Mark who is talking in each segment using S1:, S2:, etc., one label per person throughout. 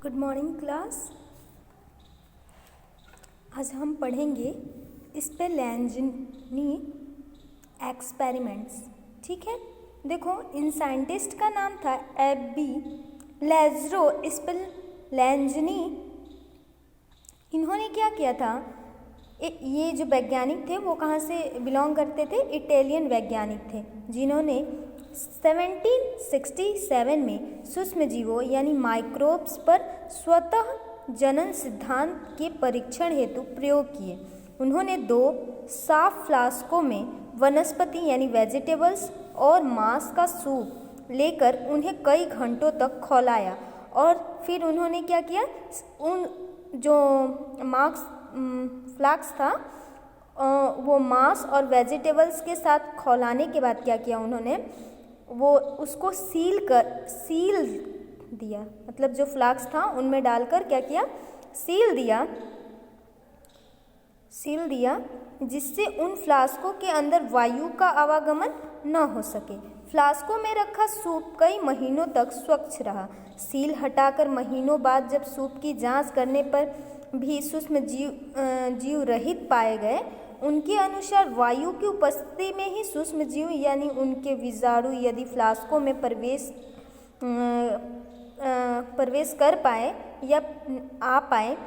S1: Good morning class. आज हम पढ़ेंगे स्पेलेंजनी एक्सपेरिमेंट्स। ठीक है, देखो इन साइंटिस्ट का नाम था एबी लेज़रो स्पेलेंजनी। इन्होंने क्या किया था, ये जो वैज्ञानिक थे वो कहाँ से बिलोंग करते थे, इटालियन वैज्ञानिक थे, जिन्होंने 1767 में सूक्ष्मजीवों यानी माइक्रोब्स पर स्वतः जनन सिद्धांत के परीक्षण हेतु प्रयोग किए। उन्होंने 2 साफ फ्लास्कों में वनस्पति यानी वेजिटेबल्स और मांस का सूप लेकर उन्हें कई घंटों तक खौलाया और फिर उन्होंने क्या किया, उन जो फ्लास्क था वो मांस और वेजिटेबल्स के साथ खौलाने के बाद क्या किया, उन्होंने वो उसको सील दिया, मतलब जो फ्लास्क था उनमें डालकर क्या किया, सील दिया जिससे उन फ्लास्कों के अंदर वायु का आवागमन न हो सके। फ्लास्कों में रखा सूप कई महीनों तक स्वच्छ रहा। सील हटाकर महीनों बाद जब सूप की जांच करने पर भी सूक्ष्म जीव रहित पाए गए, उनके अनुसार वायु की उपस्थिति में ही सूक्ष्म जीव यानी उनके विजाणु यदि फ्लास्कों में प्रवेश कर पाए या आ पाए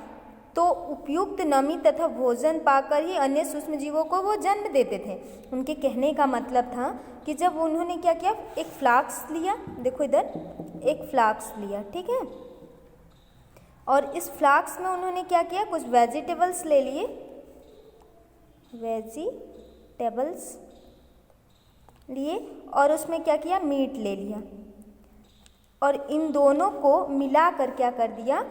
S1: तो उपयुक्त नमी तथा भोजन पाकर ही अन्य सूक्ष्म जीवों को वो जन्म देते थे। उनके कहने का मतलब था कि जब उन्होंने क्या किया, एक फ्लास्क लिया, देखो इधर एक फ्लास्क लिया, ठीक है, और इस फ्लास्क में उन्होंने क्या किया, कुछ वेजिटेबल्स ले लिए, और उसमें क्या किया, मीट ले लिया और इन दोनों को मिलाकर क्या कर दिया,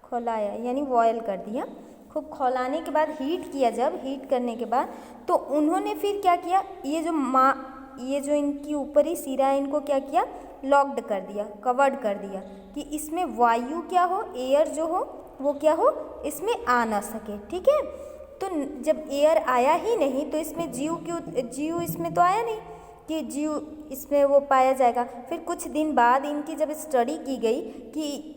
S1: खौलाया यानी बॉयल कर दिया। खूब खौलाने के बाद हीट किया, जब हीट करने के बाद तो उन्होंने फिर क्या किया, ये जो इनकी ऊपरी सिरा है इनको क्या किया, लॉक्ड कर दिया, कवर्ड कर दिया कि इसमें वायु क्या हो, एयर जो हो वो क्या हो, इसमें आ ना सके। ठीक है, तो जब एयर आया ही नहीं तो इसमें जीव इसमें तो आया नहीं कि जीव इसमें वो पाया जाएगा। फिर कुछ दिन बाद इनकी जब स्टडी की गई कि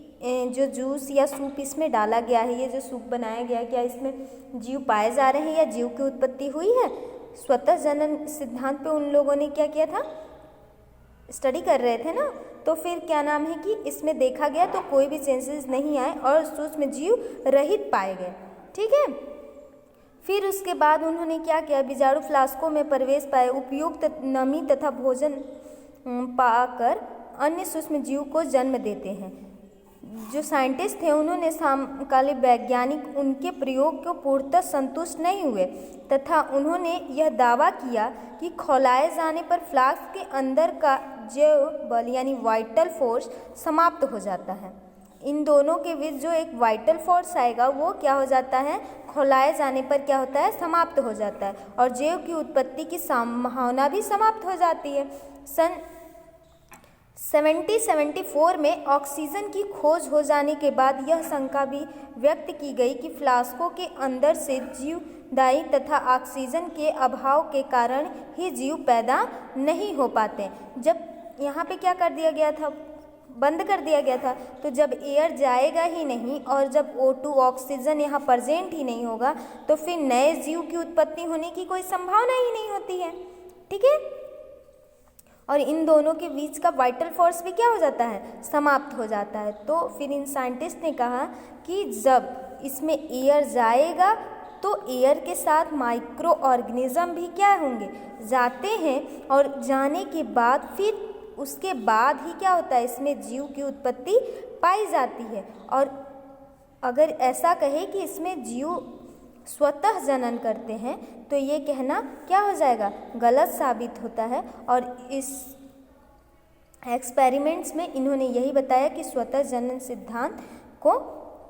S1: जो जूस या सूप इसमें डाला गया है, ये जो सूप बनाया गया है, क्या इसमें जीव पाए जा रहे हैं या जीव की उत्पत्ति हुई है, स्वतः जनन सिद्धांत पे उन लोगों ने क्या किया था, स्टडी कर रहे थे ना, तो फिर क्या नाम है कि इसमें देखा गया तो कोई भी चेंजेस नहीं आए और सूक्ष्म जीव रहित पाए गए। ठीक है, फिर उसके बाद उन्होंने क्या किया, बीजाणु फ्लास्कों में प्रवेश पाए, उपयुक्त नमी तथा भोजन पाकर अन्य सूक्ष्म जीव को जन्म देते हैं। जो साइंटिस्ट थे उन्होंने समकालीन वैज्ञानिक उनके प्रयोग को पूर्णतः संतुष्ट नहीं हुए तथा उन्होंने यह दावा किया कि खौलाए जाने पर फ्लास्क के अंदर का जैव बल यानी वाइटल फोर्स समाप्त हो जाता है। इन दोनों के बीच जो एक वाइटल फोर्स आएगा वो क्या हो जाता है, खौलाए जाने पर क्या होता है, समाप्त हो जाता है और जैव की उत्पत्ति की संभावना भी समाप्त हो जाती है। सन 1774 में ऑक्सीजन की खोज हो जाने के बाद यह शंका भी व्यक्त की गई कि फ्लास्कों के अंदर से जीवदायी तथा ऑक्सीजन के अभाव के कारण ही जीव पैदा नहीं हो पाते। जब यहाँ पे क्या कर दिया गया था, बंद कर दिया गया था, तो जब एयर जाएगा ही नहीं और जब O2 ऑक्सीजन यहाँ प्रेजेंट ही नहीं होगा तो फिर नए जीव की उत्पत्ति होने की कोई संभावना ही नहीं होती है। ठीक है, और इन दोनों के बीच का वाइटल फोर्स भी क्या हो जाता है, समाप्त हो जाता है। तो फिर इन साइंटिस्ट ने कहा कि जब इसमें एयर जाएगा तो एयर के साथ माइक्रो ऑर्गेनिज्म भी क्या होंगे, जाते हैं और जाने के बाद फिर उसके बाद ही क्या होता है, इसमें जीव की उत्पत्ति पाई जाती है। और अगर ऐसा कहे कि इसमें जीव स्वतः जनन करते हैं तो ये कहना क्या हो जाएगा, गलत साबित होता है। और इस एक्सपेरिमेंट्स में इन्होंने यही बताया कि स्वतः जनन सिद्धांत को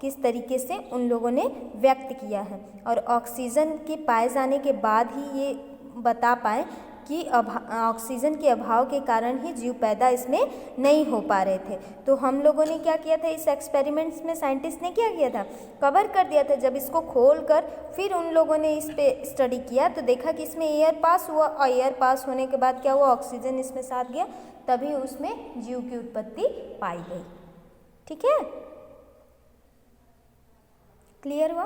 S1: किस तरीके से उन लोगों ने व्यक्त किया है और ऑक्सीजन के पाए जाने के बाद ही ये बता पाए कि ऑक्सीजन के अभाव के कारण ही जीव पैदा इसमें नहीं हो पा रहे थे। तो हम लोगों ने क्या किया था, इस एक्सपेरिमेंट्स में साइंटिस्ट ने क्या किया था, कवर कर दिया था। जब इसको खोलकर फिर उन लोगों ने इस पे स्टडी किया तो देखा कि इसमें एयर पास हुआ और एयर पास होने के बाद क्या हुआ, ऑक्सीजन इसमें साथ गया तभी उसमें जीव की उत्पत्ति पाई गई। ठीक है, क्लियर हुआ?